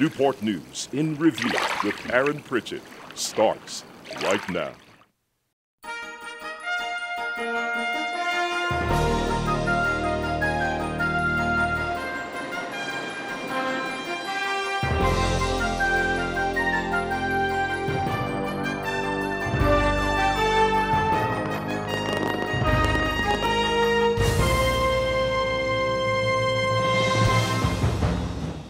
Newport News in Review with Aaron Pritchett starts right now.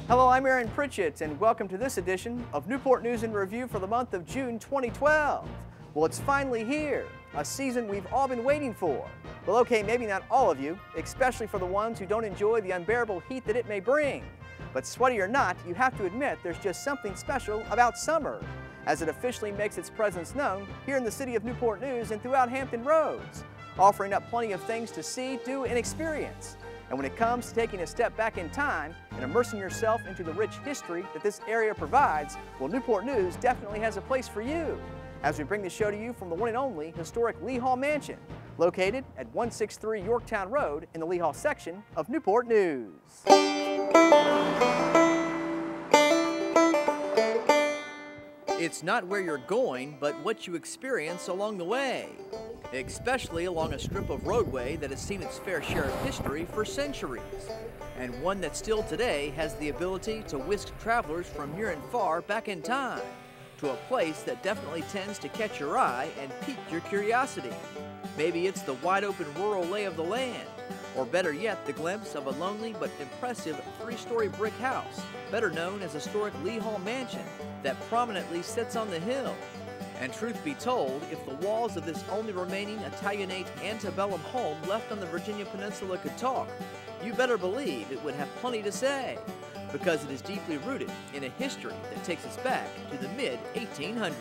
Hello, I'm Aaron Pritchett, and welcome to this edition of Newport News in Review for the month of June 2012. Well, it's finally here, a season we've all been waiting for. Well, okay, maybe not all of you, especially for the ones who don't enjoy the unbearable heat that it may bring. But sweaty or not, you have to admit there's just something special about summer, as it officially makes its presence known here in the city of Newport News and throughout Hampton Roads, offering up plenty of things to see, do, and experience. And when it comes to taking a step back in time and immersing yourself into the rich history that this area provides, well, Newport News definitely has a place for you. As we bring the show to you from the one and only historic Lehall Mansion, located at 163 Yorktown Road in the Lehall section of Newport News. It's not where you're going, but what you experience along the way, especially along a strip of roadway that has seen its fair share of history for centuries, and one that still today has the ability to whisk travelers from near and far back in time to a place that definitely tends to catch your eye and pique your curiosity. Maybe it's the wide open rural lay of the land, or better yet, the glimpse of a lonely but impressive three-story brick house, better known as historic Lehall Mansion, that prominently sits on the hill. And truth be told, if the walls of this only remaining Italianate antebellum home left on the Virginia Peninsula could talk, you better believe it would have plenty to say, because it is deeply rooted in a history that takes us back to the mid-1800s.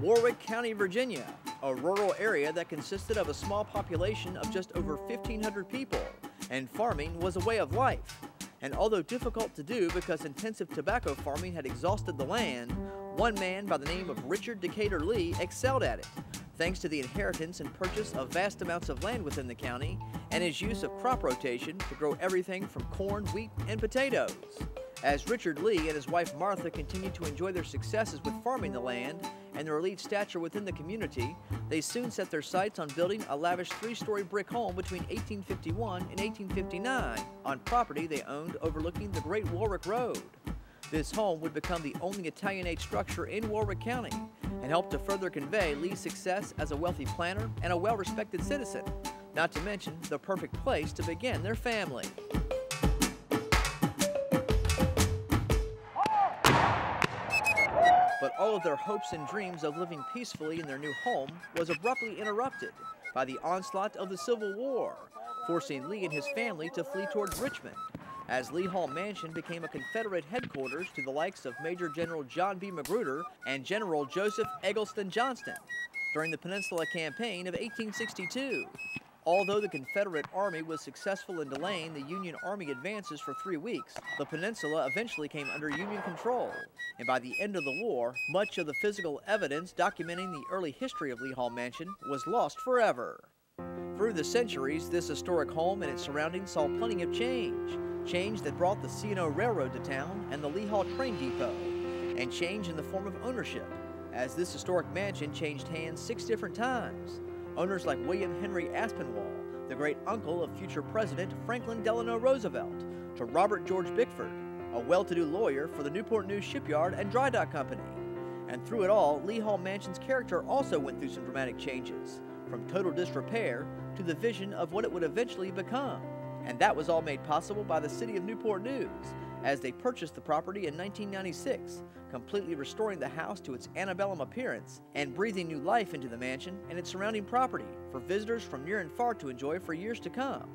Warwick County, Virginia, a rural area that consisted of a small population of just over 1,500 people, and farming was a way of life. And although difficult to do because intensive tobacco farming had exhausted the land, one man by the name of Richard Decatur Lee excelled at it, thanks to the inheritance and purchase of vast amounts of land within the county and his use of crop rotation to grow everything from corn, wheat, and potatoes. As Richard Lee and his wife Martha continued to enjoy their successes with farming the land and their elite stature within the community, they soon set their sights on building a lavish three-story brick home between 1851 and 1859 on property they owned overlooking the Great Warwick Road. This home would become the only Italianate structure in Warwick County and help to further convey Lee's success as a wealthy planter and a well-respected citizen, not to mention the perfect place to begin their family. But all of their hopes and dreams of living peacefully in their new home was abruptly interrupted by the onslaught of the Civil War, forcing Lee and his family to flee towards Richmond, as Lehall Mansion became a Confederate headquarters to the likes of Major General John B. Magruder and General Joseph Eggleston Johnston during the Peninsula Campaign of 1862. Although the Confederate Army was successful in delaying the Union Army advances for 3 weeks, the peninsula eventually came under Union control, and by the end of the war, much of the physical evidence documenting the early history of Lehall Mansion was lost forever. Through the centuries, this historic home and its surroundings saw plenty of change that brought the C&O Railroad to town and the Lehall Train Depot, and change in the form of ownership, as this historic mansion changed hands 6 different times. Owners like William Henry Aspinwall, the great uncle of future President Franklin Delano Roosevelt, to Robert George Bickford, a well-to-do lawyer for the Newport News Shipyard and Dry Dock Company. And through it all, Lehall Mansion's character also went through some dramatic changes, from total disrepair to the vision of what it would eventually become. And that was all made possible by the city of Newport News, as they purchased the property in 1996, completely restoring the house to its antebellum appearance and breathing new life into the mansion and its surrounding property for visitors from near and far to enjoy for years to come,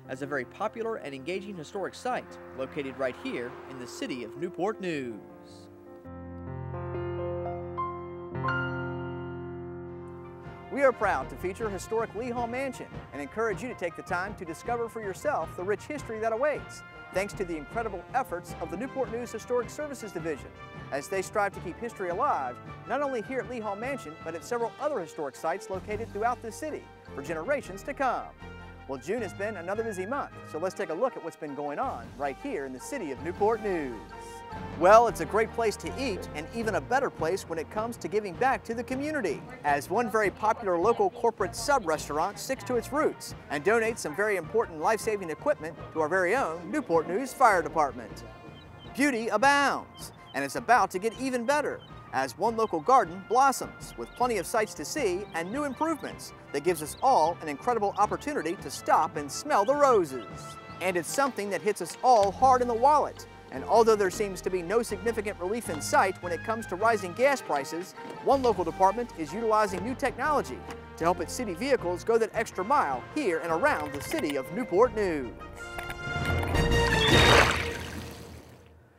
as a very popular and engaging historic site located right here in the city of Newport News. We are proud to feature historic Lehall Mansion and encourage you to take the time to discover for yourself the rich history that awaits, thanks to the incredible efforts of the Newport News Historic Services Division, as they strive to keep history alive, not only here at Lehall Mansion, but at several other historic sites located throughout the city for generations to come. Well, June has been another busy month, so let's take a look at what's been going on right here in the city of Newport News. Well, it's a great place to eat and even a better place when it comes to giving back to the community, as one very popular local corporate sub-restaurant sticks to its roots and donates some very important life-saving equipment to our very own Newport News Fire Department. Beauty abounds, and it's about to get even better, as one local garden blossoms with plenty of sights to see and new improvements that gives us all an incredible opportunity to stop and smell the roses. And it's something that hits us all hard in the wallet. And although there seems to be no significant relief in sight when it comes to rising gas prices, one local department is utilizing new technology to help its city vehicles go that extra mile here and around the city of Newport News.